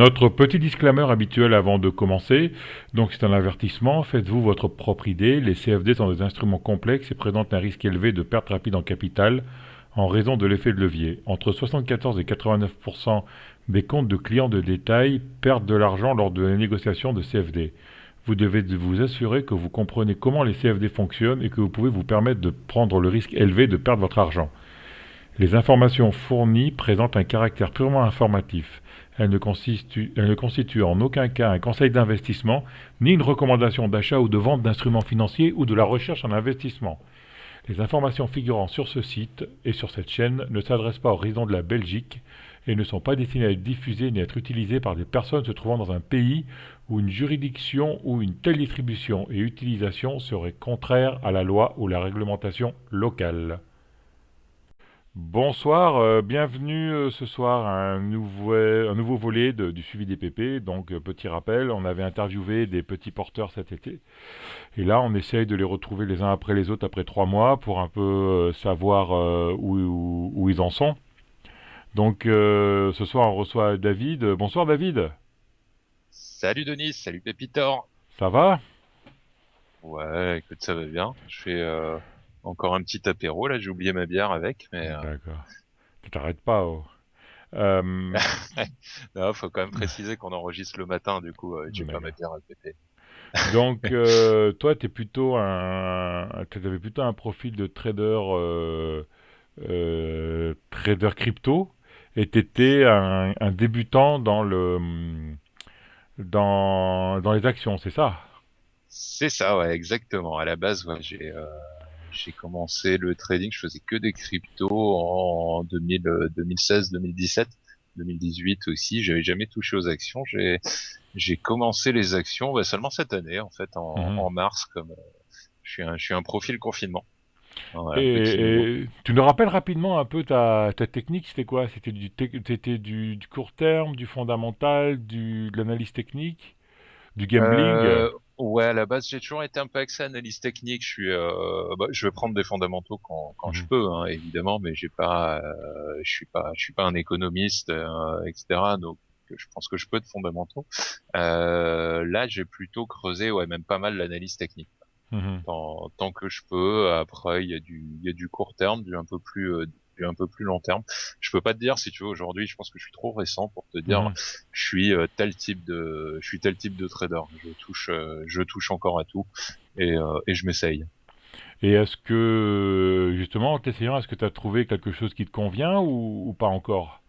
Notre petit disclaimer habituel avant de commencer, donc c'est un avertissement, faites-vous votre propre idée, les CFD sont des instruments complexes et présentent un risque élevé de perte rapide en capital en raison de l'effet de levier. Entre 74 et 89% des comptes de clients de détail perdent de l'argent lors de la négociation de CFD. Vous devez vous assurer que vous comprenez comment les CFD fonctionnent et que vous pouvez vous permettre de prendre le risque élevé de perdre votre argent. Les informations fournies présentent un caractère purement informatif. Elles ne constituent en aucun cas un conseil d'investissement, ni une recommandation d'achat ou de vente d'instruments financiers ou de la recherche en investissement. Les informations figurant sur ce site et sur cette chaîne ne s'adressent pas aux résidents de la Belgique et ne sont pas destinées à être diffusées ni à être utilisées par des personnes se trouvant dans un pays où une juridiction ou une telle distribution et utilisation serait contraire à la loi ou la réglementation locale. Bonsoir, bienvenue ce soir à un nouveau volet du suivi des PP. Donc, petit rappel, on avait interviewé des petits porteurs cet été. Et là, on essaye de les retrouver les uns après les autres après 3 mois pour un peu savoir où ils en sont. Donc, ce soir, on reçoit David. Bonsoir David, Salut Denis, salut Pépitor. ça va? Ouais, écoute, ça va bien. Je fais encore un petit apéro là, j'ai oublié ma bière avec, mais D'accord. Tu t'arrêtes pas. Oh. Euh, non, faut quand même préciser qu'on enregistre le matin, du coup, j'ai pas ma d'accord. bière à péter. Donc, toi, t'avais plutôt un profil de trader crypto et tu étais un débutant dans les actions, c'est ça? C'est ça, ouais, exactement. À la base, ouais, j'ai commencé le trading, je faisais que des cryptos en 2000, 2016, 2017, 2018 aussi. J'avais jamais touché aux actions. J'ai commencé les actions bah, seulement cette année, en fait, Mhm. en mars, comme je suis un profil confinement. Voilà, petit nouveau. Et tu nous rappelles rapidement un peu ta technique, c'était quoi? C'était du court terme, du fondamental, de l'analyse technique, du gambling? Ouais, à la base, j'ai toujours été un peu axé analyse technique. Je vais prendre des fondamentaux quand je Mhm. peux, hein, évidemment, mais je suis pas un économiste, etc. Donc, je pense que je peux de fondamentaux. Là, j'ai plutôt creusé, ouais, même pas mal l'analyse technique. Mhm. Tant que je peux. Après, il y a du court terme, du un peu plus long terme. Je peux pas te dire si tu veux aujourd'hui. Je pense que je suis trop récent pour te dire. Mhm. Je suis tel type de trader. Je touche encore à tout et je m'essaye. Et est-ce que, justement, en t'essayant, est-ce que tu as trouvé quelque chose qui te convient ou pas encore?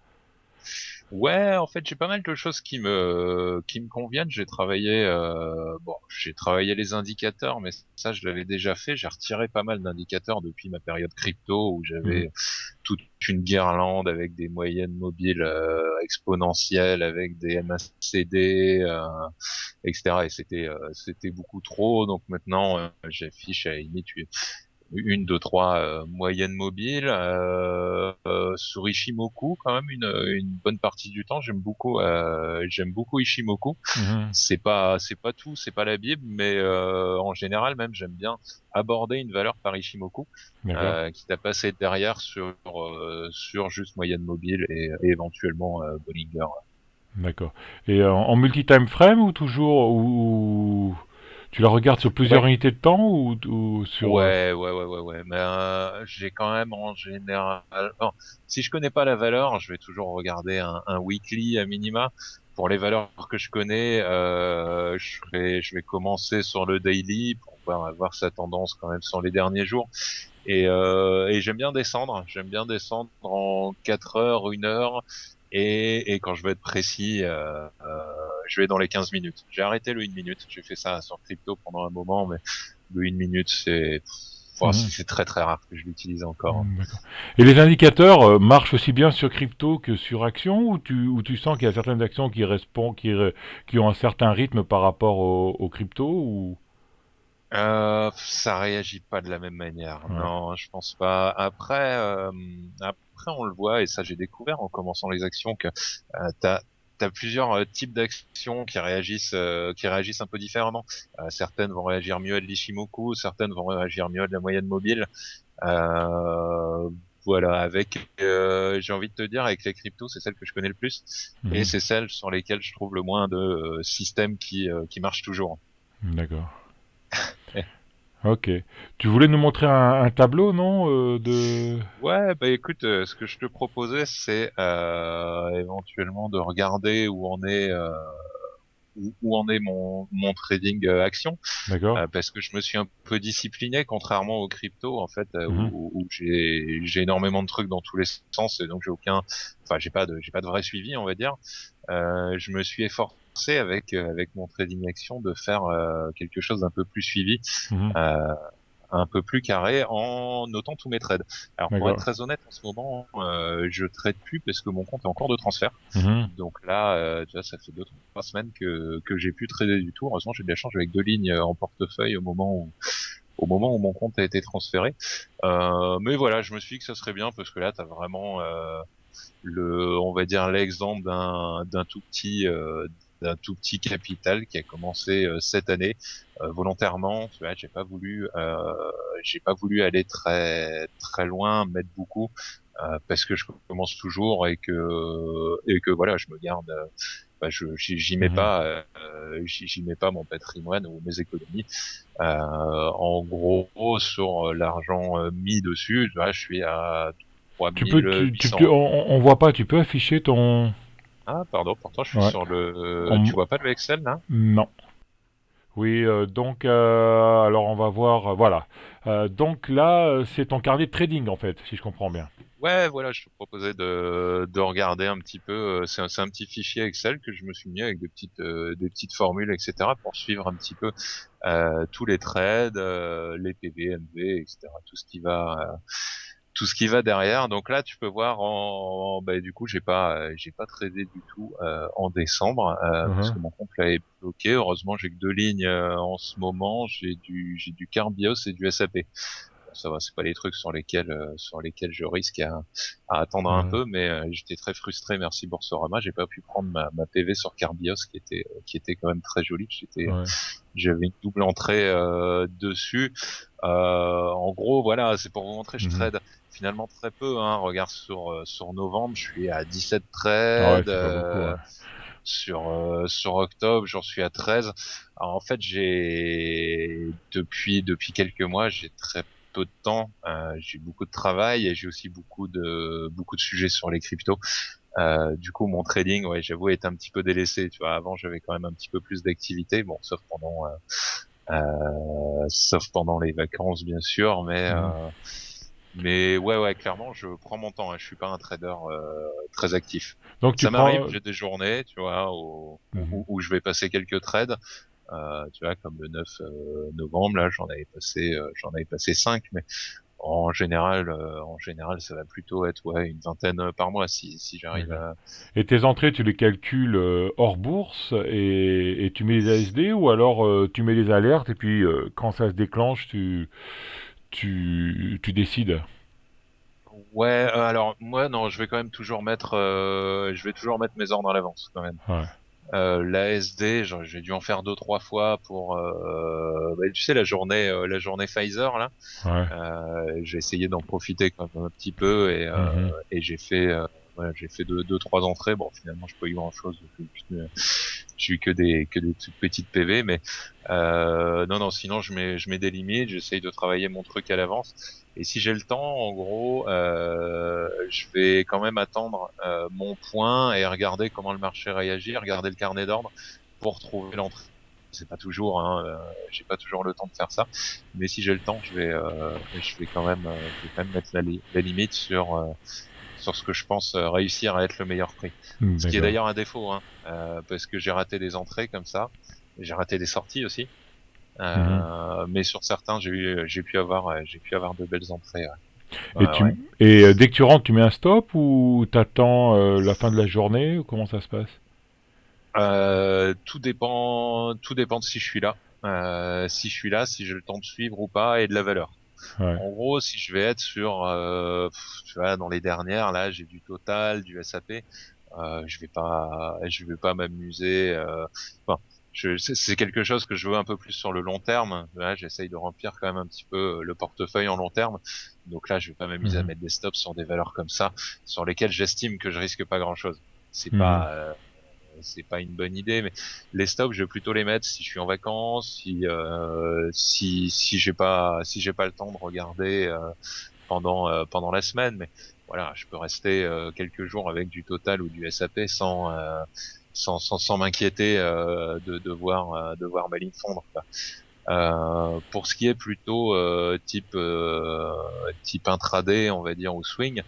Ouais, en fait, j'ai pas mal de choses qui me conviennent. J'ai travaillé les indicateurs, mais ça, je l'avais déjà fait. J'ai retiré pas mal d'indicateurs depuis ma période crypto où Mhm. j'avais toute une guirlande avec des moyennes mobiles exponentielles, avec des MACD, etc. Et c'était beaucoup trop. Donc maintenant, j'affiche à la limite une, deux, trois moyennes mobiles sur Ishimoku quand même une bonne partie du temps. J'aime beaucoup Ishimoku. Mhm. C'est pas tout, c'est pas la Bible, mais en général même j'aime bien aborder une valeur par Ishimoku, D'accord. quitte à passer derrière sur juste moyenne mobile et éventuellement Bollinger. D'accord. Et en multi-time frame ou toujours ou tu la regardes sur plusieurs Ouais, unités de temps ou sur ouais. Mais j'ai quand même en général. Bon, si je connais pas la valeur, je vais toujours regarder un weekly à minima. Pour les valeurs que je connais, je vais commencer sur le daily pour voir sa tendance quand même sur les derniers jours. Et j'aime bien descendre. J'aime bien descendre en 4 heures, 1 heure. Et quand je veux être précis, je vais dans les 15 minutes. J'ai arrêté le 1 minute. J'ai fait ça sur crypto pendant un moment, mais le 1 minute, Mhm. c'est très très rare que je l'utilise encore. D'accord. Et les indicateurs marchent aussi bien sur crypto que sur actions ou tu sens qu'il y a certaines actions qui ont un certain rythme par rapport au crypto ou Ça réagit pas de la même manière. ouais. Non, je pense pas. Après, on le voit, et ça j'ai découvert en commençant les actions que t'as plusieurs types d'actions qui réagissent un peu différemment. Certaines vont réagir mieux à de l'Ishimoku, certaines vont réagir mieux à de la moyenne mobile. Euh, voilà, j'ai envie de te dire, avec les cryptos, c'est celle que je connais le plus, et Mhm. c'est celle sur lesquelles je trouve le moins de systèmes qui marchent toujours. D'accord. Ok. Tu voulais nous montrer un tableau, non, de... Ouais, bah écoute, ce que je te proposais, c'est éventuellement de regarder où en est mon trading action. D'accord. Parce que je me suis un peu discipliné, contrairement aux cryptos en fait, Mhm. où j'ai énormément de trucs dans tous les sens, et donc j'ai pas de vrai suivi, on va dire. Je me suis efforcé avec mon trading action de faire quelque chose d'un peu plus suivi, Mhm. euh, un peu plus carré, en notant tous mes trades. Alors pour être D'accord. très honnête, en ce moment, je trade plus parce que mon compte est en cours de transfert. Mhm. Donc là, tu vois, ça fait 2 3 semaines que j'ai pu trader du tout. Heureusement, j'ai de la chance avec 2 lignes en portefeuille au moment où mon compte a été transféré. Mais voilà, je me suis dit que ça serait bien parce que là, t'as vraiment on va dire l'exemple d'un tout petit capital qui a commencé cette année volontairement. Tu vois, j'ai pas voulu aller très très loin, mettre beaucoup. Parce que je commence toujours et que voilà, je me garde, j'y mets Mhm. pas, j'y mets pas mon patrimoine ou mes économies. En gros, sur l'argent mis dessus, là, je suis à Tu peux, 3800. on voit pas, tu peux afficher ton... Ah, pardon, pourtant je suis Ouais. sur le. Tu En- vois pas le Excel là? Non. Oui, donc, alors on va voir, voilà. Donc là, c'est ton carnet de trading, en fait, si je comprends bien. Ouais, voilà, je te proposais de regarder un petit peu. C'est un petit fichier Excel que je me suis mis avec des petites formules, etc. pour suivre un petit peu tous les trades, les PV, MV, etc. Tout ce qui va derrière. Donc là, tu peux voir bah, du coup, j'ai pas tradé du tout en décembre parce Mhm. que mon compte là est bloqué. Heureusement, j'ai que 2 lignes en ce moment. J'ai du Carbios et du SAP. Bon, ça va, c'est pas les trucs sur lesquels je risque à attendre un Mhm. peu, mais j'étais très frustré. Merci Boursorama, j'ai pas pu prendre ma PV sur Carbios qui était quand même très jolie. Ouais. J'avais une double entrée dessus. En gros, voilà, c'est pour vous montrer, je Mhm. trade finalement très peu. Hein. Regarde sur novembre, je suis à 17 Ah ouais, trades. c'est pas beaucoup, ouais. Sur octobre, j'en suis à 13. Alors, en fait, depuis quelques mois, j'ai très peu de temps. J'ai beaucoup de travail et j'ai aussi beaucoup de sujets sur les cryptos. Du coup, mon trading, ouais, j'avoue, est un petit peu délaissé. Tu vois, avant, j'avais quand même un petit peu plus d'activité. Bon, sauf pendant les vacances, bien sûr, Mhm. mais ouais, ouais, clairement, je prends mon temps. Hein. Je suis pas un trader très actif. Donc tu Ça m'arrive, prends... j'ai des journées, tu vois, Mhm. où je vais passer quelques trades. Tu vois, comme le 9 novembre, là, j'en avais passé 5, mais en général, ça va plutôt être ouais une vingtaine par mois si j'arrive D'accord. à. Et tes entrées, tu les calcules hors bourse et tu mets les ASD ou alors tu mets les alertes et puis quand ça se déclenche, tu décides. Ouais, alors moi non, je vais toujours mettre mes ordres à l'avance quand même. Ouais, L'ASD, j'ai dû en faire 2 3 fois pour, bah, tu sais la journée Pfizer là. ouais. J'ai essayé d'en profiter quand même un petit peu Mhm. et voilà, j'ai fait deux trois entrées. Bon, finalement, j'ai pas eu grand chose. J'ai eu que des toutes petites PV, mais non, non. Sinon, je mets des limites. J'essaye de travailler mon truc à l'avance. Et si j'ai le temps, en gros, je vais quand même attendre mon point et regarder comment le marché réagit, regarder le carnet d'ordre pour trouver l'entrée. C'est pas toujours, hein, j'ai pas toujours le temps de faire ça, mais si j'ai le temps, je vais quand même mettre la limite sur ce que je pense réussir à être le meilleur prix. Ce qui est D'accord. d'ailleurs un défaut, hein, parce que j'ai raté des entrées comme ça, j'ai raté des sorties aussi, Mhm. mais sur certains, j'ai pu avoir de belles entrées. Ouais. Et, Ouais. dès que tu rentres, tu mets un stop ou t'attends la fin de la journée ou comment ça se passe? Tout dépend de si je suis là. Si je suis là, si j'ai le temps de suivre ou pas, et de la valeur. Ouais. En gros, si je vais être tu vois, dans les dernières, là, j'ai du Total, du SAP. Je vais pas m'amuser. Enfin, c'est quelque chose que je veux un peu plus sur le long terme. Là, j'essaye de remplir quand même un petit peu le portefeuille en long terme. Donc là, je vais pas m'amuser à Mhm. mettre des stops sur des valeurs comme ça, sur lesquelles j'estime que je risque pas grand-chose. C'est Mhm. pas, euh, c'est pas une bonne idée, mais les stops, je vais plutôt les mettre si je suis en vacances, si j'ai pas le temps de regarder pendant la semaine. Mais voilà, je peux rester quelques jours avec du Total ou du SAP sans m'inquiéter de voir ma ligne fondre, quoi. Pour ce qui est plutôt type intraday, on va dire, ou swing,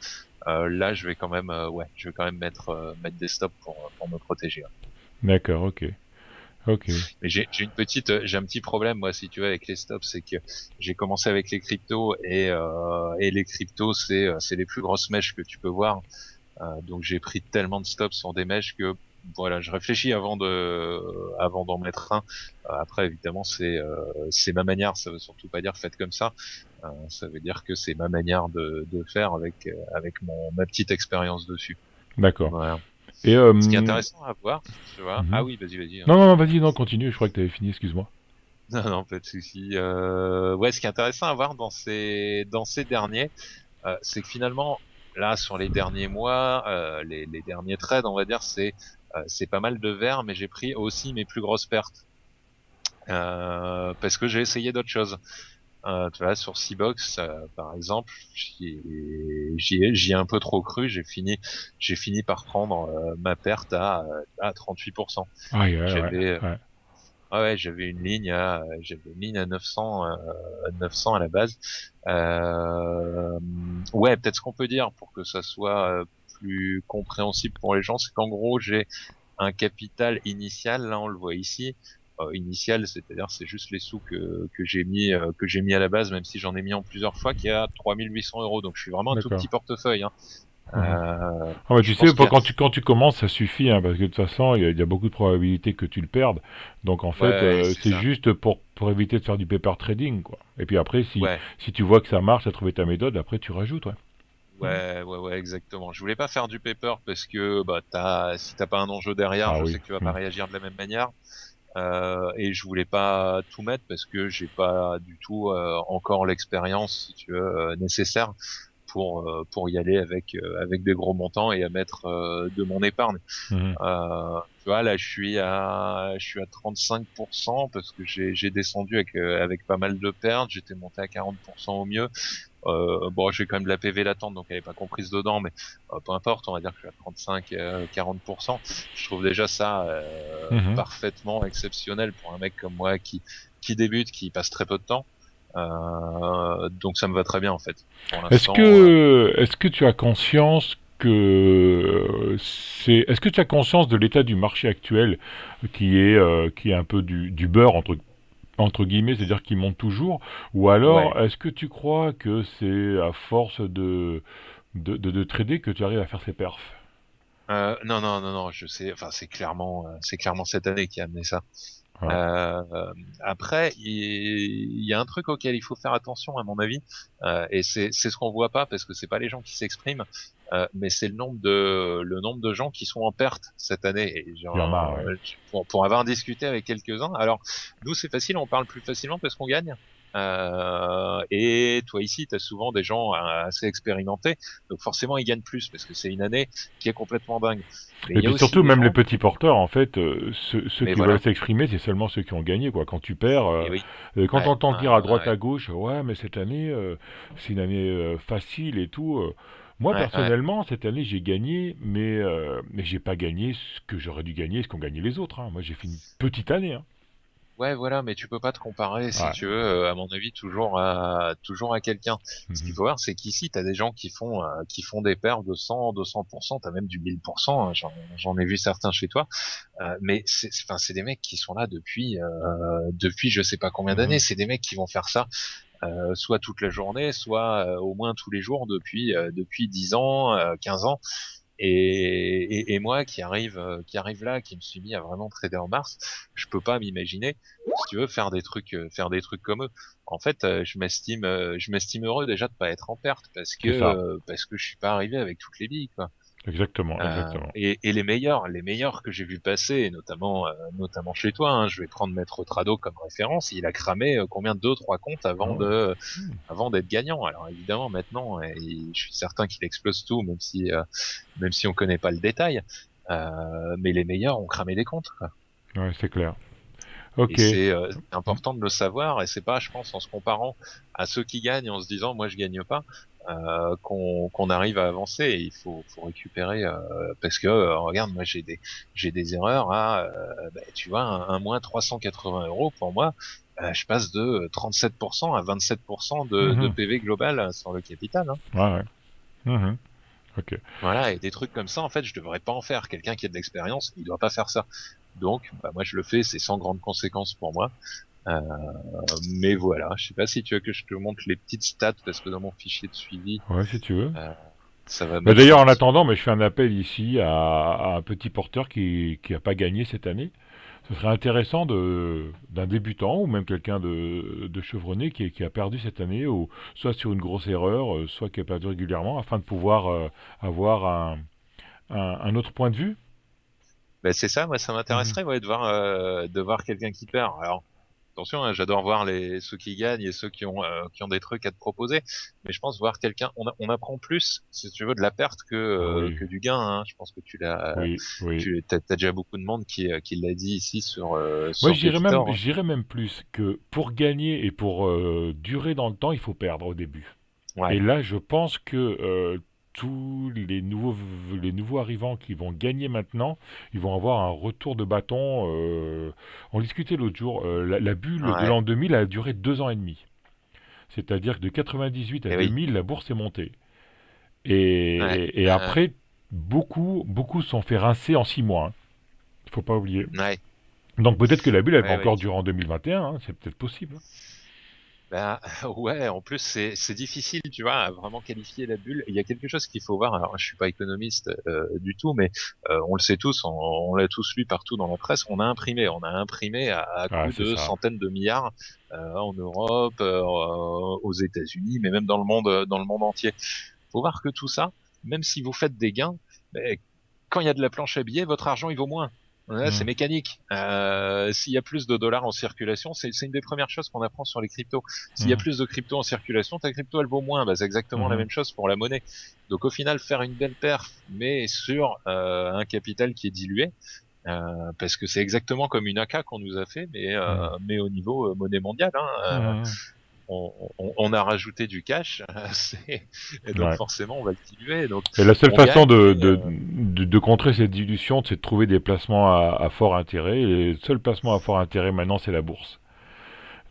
là je vais quand même je vais quand même mettre des stops pour me protéger, ouais. D'accord, ok. Ok. Mais j'ai un petit problème, moi, si tu veux, avec les stops, c'est que j'ai commencé avec les cryptos et les cryptos c'est les plus grosses mèches que tu peux voir. Donc j'ai pris tellement de stops sur des mèches que voilà, je réfléchis avant d'en mettre un. Après évidemment c'est ma manière, ça veut surtout pas dire faites comme ça. Ça veut dire que c'est ma manière de faire avec ma petite expérience dessus. D'accord. Voilà. Et Ce qui est intéressant à voir, tu vois. Ah mhm. oui, vas-y, hein. Non, non, non, vas-y, non, continue. Je crois que tu avais fini. Excuse-moi. Non, non, pas de souci. Ouais, ce qui est intéressant à voir dans ces derniers, c'est que finalement, là, sur les derniers mois, les derniers trades, on va dire, c'est pas mal de verts, mais j'ai pris aussi mes plus grosses pertes parce que j'ai essayé d'autres choses. Tu vois, sur C-Box, par exemple, j'y ai un peu trop cru. J'ai fini par prendre ma perte à 38%. Ah, ouais, ouais, J'avais ouais. Ah ouais, j'avais une ligne à 900 à la base. Euh, ouais, peut-être ce qu'on peut dire pour que ça soit plus compréhensible pour les gens, c'est qu'en gros, j'ai un capital initial, là on le voit ici. Initial, c'est-à-dire c'est juste les sous que j'ai mis à la base, même si j'en ai mis en plusieurs fois, qui est à 3 800 euros. Donc je suis vraiment un tout D'accord. petit portefeuille, hein. Mhm. Ah bah, Je tu sais, pense qu'il y a quand tu commences, ça suffit, hein, parce que de toute façon, il y a beaucoup de probabilités que tu le perdes. Donc en fait, ouais, c'est c'est ça. juste pour éviter de faire du paper trading, quoi. Et puis après, Ouais. si tu vois que ça marche, à trouver ta méthode, après tu rajoutes, ouais. Mhm. Ouais, exactement. Je voulais pas faire du paper parce que bah si t'as pas un enjeu derrière, Ah je oui. sais que tu vas pas Mhm. réagir de la même manière. Et je voulais pas tout mettre parce que j'ai pas du tout encore l'expérience, si tu veux, nécessaire pour y aller avec des gros montants et à mettre de mon épargne. Mhm. Tu vois, là, je suis à 35% parce que j'ai descendu avec pas mal de pertes. J'étais monté à 40% au mieux. Bon, j'ai quand même de la PV latente, donc elle est pas comprise dedans, mais peu importe, on va dire que je suis à 35, 40%. Je trouve déjà ça Mhm. parfaitement exceptionnel pour un mec comme moi qui débute, qui passe très peu de temps. Donc ça me va très bien en fait. Pour l'instant, Est-ce que tu as conscience est-ce que tu as conscience de l'état du marché actuel qui est un peu du beurre entre guillemets, c'est-à-dire qui monte toujours, ou ouais. alors est-ce que tu crois que c'est à force de trader que tu arrives à faire ces perfs? Non, je sais. Enfin, c'est clairement cette année qui a amené ça. Ouais. Euh, Après, il y a un truc auquel il faut faire attention, à mon avis, et c'est ce qu'on voit pas parce que c'est pas les gens qui s'expriment, mais c'est le nombre de gens qui sont en perte cette année. Et Il y en a, ouais. pour avoir discuté avec quelques-uns, alors nous c'est facile, on parle plus facilement parce qu'on gagne. Et toi ici, tu as souvent des gens assez expérimentés, donc forcément ils gagnent plus parce que c'est une année qui est complètement dingue. Mais il Et y a puis aussi surtout, des même les gens petits qui, porteurs, en fait, ceux mais qui veulent voilà, s'exprimer, c'est seulement ceux qui ont gagné, quoi. Quand tu perds, et oui, quand on ouais, entend ouais, dire à droite ouais, à gauche, ouais, mais cette année, c'est une année facile et tout. Moi, ouais. personnellement, cette année, j'ai gagné, mais j'ai pas gagné ce que j'aurais dû gagner, ce qu'ont gagné les autres, hein. Moi, j'ai fait une petite année, hein. Ouais, voilà, mais tu peux pas te comparer, si Ouais. tu veux, à mon avis, toujours à quelqu'un. Ce qu'il Mhm. faut voir, c'est qu'ici, t'as des gens qui font des perfs de 100, 200%, t'as même du 1000%, hein, j'en ai vu certains chez toi. Mais enfin, c'est des mecs qui sont là depuis je sais pas combien d'années. Mhm. C'est des mecs qui vont faire ça, soit toute la journée, soit au moins tous les jours depuis 10 ans, 15 ans. Et moi qui arrive là, qui me suis mis à vraiment trader en mars, je peux pas m'imaginer, si tu veux, faire des trucs comme eux. En fait, je m'estime heureux déjà de pas être en perte C'est ça. parce que je suis pas arrivé avec toutes les billes, quoi. Exactement, exactement. Et les meilleurs que j'ai vu passer, et notamment chez toi, hein, je vais prendre Maître Trado comme référence. Il a cramé combien deux, trois comptes Ah ouais. Hmm. avant d'être gagnant. Alors évidemment maintenant, je suis certain qu'il explose tout, même si on connaît pas le détail. Mais les meilleurs ont cramé des comptes, quoi. Ouais, c'est clair. Et Ok. c'est Hmm. important de le savoir. Et c'est pas, je pense, en se comparant à ceux qui gagnent, en se disant moi je gagne pas, qu'on arrive à avancer. Et faut récupérer parce que regarde, moi j'ai des erreurs à tu vois un moins 380 € pour moi. Je passe de 37% à 27% de Mhm. PV global sur le capital, hein. Ouais, ouais. Mhm. Ok. Voilà, et des trucs comme ça, en fait, je devrais pas en faire. Quelqu'un qui a de l'expérience, il doit pas faire ça. Donc, bah, moi, je le fais, c'est sans grande conséquence pour moi. Euh, mais voilà, je sais pas si tu veux que je te montre les petites stats, parce que dans mon fichier de suivi, Ouais, si tu veux. euh, ça va Bah, mettre d'ailleurs, un en petit... attendant, mais je fais un appel ici à un petit porteur qui a pas gagné cette année. Ce serait intéressant d'un débutant ou même quelqu'un de chevronné qui a perdu cette année, ou soit sur une grosse erreur, soit qui a perdu régulièrement, afin de pouvoir avoir un autre point de vue. Ben, c'est ça, moi, ça Mhm. m'intéresserait, ouais, de voir quelqu'un qui perd. Alors, attention, hein, j'adore voir ceux qui gagnent et ceux qui ont des trucs à te proposer. Mais je pense voir quelqu'un, on apprend plus, si tu veux, de la perte Ah oui, que du gain, hein. Je pense que oui, oui. t'as déjà beaucoup de monde qui l'a dit ici Moi, sur Pépitor, hein. je dirais même plus que pour gagner et pour durer dans le temps, il faut perdre au début. Et Ouais, là, je pense que tous les nouveaux arrivants qui vont gagner maintenant, ils vont avoir un retour de bâton. On discutait l'autre jour, la bulle de ouais, l'an 2000 a duré 2 ans et demi. C'est-à-dire que de 98 à et oui, 2000, la bourse est montée. ouais, Et après, beaucoup se sont fait rincer en 6 mois. Il faut pas oublier. ouais, Donc peut-être que la bulle, elle va ouais, ouais. encore durer en 2021. C'est peut-être possible. Ben ouais, en plus c'est difficile, tu vois, à vraiment qualifier la bulle. Il y a quelque chose qu'il faut voir. Alors je suis pas économiste du tout, mais on le sait tous, on l'a tous lu partout dans la presse. On a imprimé à Ah, coût c'est de ça. centaines de milliards en Europe, aux États-Unis, mais même dans le monde entier. Faut voir que tout ça, même si vous faites des gains, ben, quand il y a de la planche à billets, votre argent il vaut moins. Ouais, c'est Hmm. mécanique. S'il y a plus de dollars en circulation, c'est une des premières choses qu'on apprend sur les cryptos. S'il y a Hmm. plus de crypto en circulation, ta crypto elle vaut moins. Bah, c'est exactement la Mhm. même chose pour la monnaie. Donc au final, faire une belle perf, mais sur un capital qui est dilué, parce que c'est exactement comme une AK qu'on nous a fait, Hmm. mais au niveau monnaie mondiale, hein. Mhm. On a rajouté du cash, et donc Ouais. forcément on va le diluer. Donc Et la seule on façon gagne, mais de contrer cette dilution, c'est de trouver des placements à fort intérêt. Et le seul placement à fort intérêt maintenant, c'est la bourse.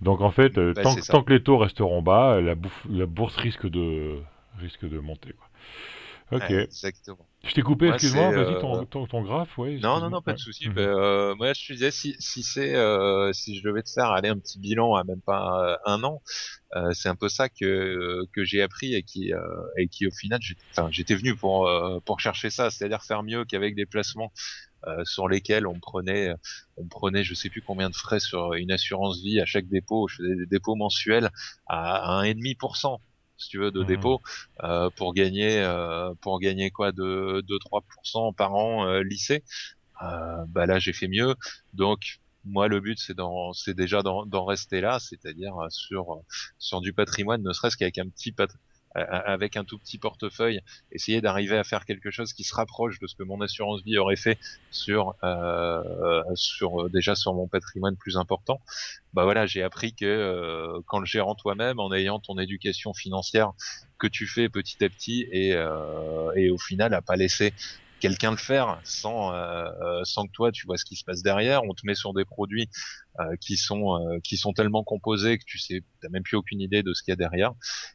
Donc en fait, bah, c'est ça. tant que les taux resteront bas, la bourse risque de monter, quoi. Ok. Ouais, exactement. Je t'ai coupé, Moi, c'est excuse-moi. Vas-y, ton graphe, ouais, non, non, excuse-moi. non, pas Ouais. de souci. Mhm. Moi, je te disais, si je devais te faire aller un petit bilan à même pas un an, c'est un peu ça que j'ai appris et qui au final, j'étais venu pour chercher ça, c'est-à-dire faire mieux qu'avec des placements sur lesquels on prenait, je sais plus combien de frais sur une assurance vie à chaque dépôt. Je faisais des dépôts mensuels à 1,5%. Si tu veux, de Mhm. dépôt, pour gagner quoi, de 2-3% par an lissé. Bah là j'ai fait mieux. Donc moi le but c'est déjà d'en rester là, c'est-à-dire sur du patrimoine, ne serait-ce qu'avec avec un tout petit portefeuille, essayer d'arriver à faire quelque chose qui se rapproche de ce que mon assurance vie aurait fait déjà sur mon patrimoine plus important. Bah voilà, j'ai appris que quand le gérant toi-même, en ayant ton éducation financière que tu fais petit à petit et au final à pas laisser quelqu'un le faire sans que toi tu vois ce qui se passe derrière. On te met sur des produits qui sont tellement composés que tu sais, t'as même plus aucune idée de ce qu'il y a derrière.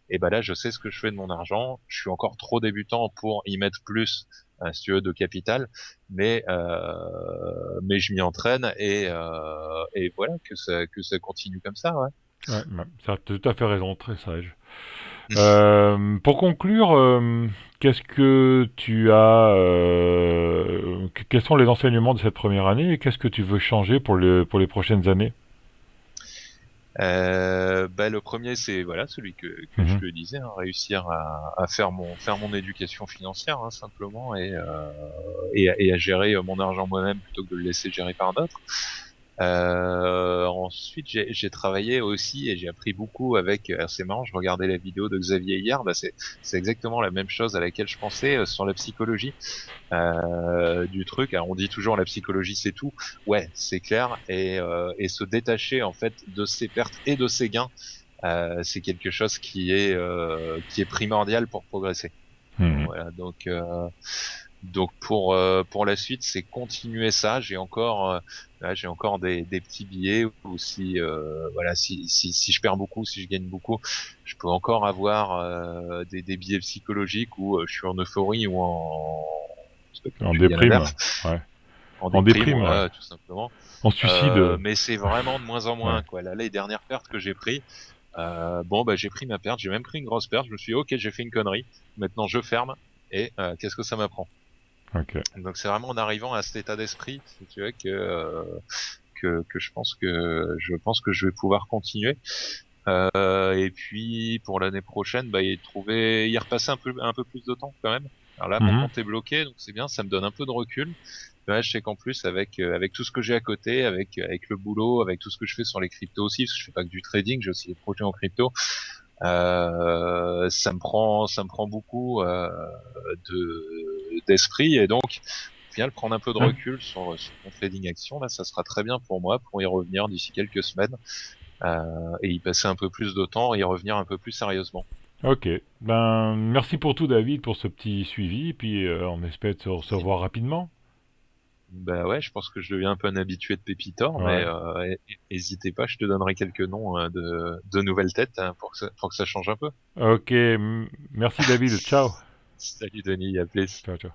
Et ben là, je sais ce que je fais de mon argent. Je suis encore trop débutant pour y mettre plus, si tu veux, de capital, mais je m'y entraîne et voilà que ça continue comme ça. Ouais. Ouais, ouais, ça, t'as tout à fait raison, très sage. Pour conclure, qu'est-ce que tu as, quels sont les enseignements de cette première année et qu'est-ce que tu veux changer pour pour les prochaines années? Bah, le premier, c'est voilà celui que je Mhm. te disais, hein, réussir à faire mon éducation financière, hein, simplement, et à gérer mon argent moi-même plutôt que de le laisser gérer par d'autres. Ensuite, j'ai travaillé aussi et j'ai appris beaucoup avec. Alors c'est marrant, je regardais la vidéo de Xavier hier. Bah c'est exactement la même chose à laquelle je pensais, sur la psychologie, du truc. Alors on dit toujours la psychologie c'est tout. Ouais, c'est clair. Et se détacher en fait de ses pertes et de ses gains, c'est quelque chose qui est primordial pour progresser. Mhm. Voilà, donc pour la suite, c'est continuer ça. J'ai encore des petits billets où si voilà si je perds beaucoup, si je gagne beaucoup, je peux encore avoir des billets psychologiques où je suis en euphorie ou comme En tu dis à déprime, l'inverse, ouais. en En déprime, déprime, ouais. voilà, tout simplement. En suicide, Mais c'est vraiment de moins en moins ouais. quoi. Là, les dernières pertes que j'ai pris, bon bah j'ai pris ma perte, j'ai même pris une grosse perte. Je me suis dit, ok, j'ai fait une connerie. Maintenant je ferme et qu'est-ce que ça m'apprend? Ok. Donc c'est vraiment en arrivant à cet état d'esprit, si tu veux, que je pense que je vais pouvoir continuer. Et puis pour l'année prochaine, bah y repasser un peu plus de temps quand même. Alors là, mon Mhm. compte est bloqué, donc c'est bien, ça me donne un peu de recul. Mais là, je sais qu'en plus avec tout ce que j'ai à côté, avec le boulot, avec tout ce que je fais sur les cryptos aussi, parce que je fais pas que du trading, j'ai aussi des projets en crypto. Ça me prend beaucoup d'esprit, et donc au final prendre un peu de Ouais. recul sur mon trading action là, ça sera très bien pour moi pour y revenir d'ici quelques semaines, et y passer un peu plus de temps et y revenir un peu plus sérieusement. Ok. Ben, merci pour tout, David, pour ce petit suivi. Puis on espère se Si. revoir rapidement. Bah ouais, je pense que je deviens un peu un habitué de Pépitor, mais Ouais. hésitez pas, je te donnerai quelques noms, de nouvelles têtes, hein, pour que ça change un peu. Ok. Merci, David. Ciao. Salut Denis, à plus. Ciao, ciao.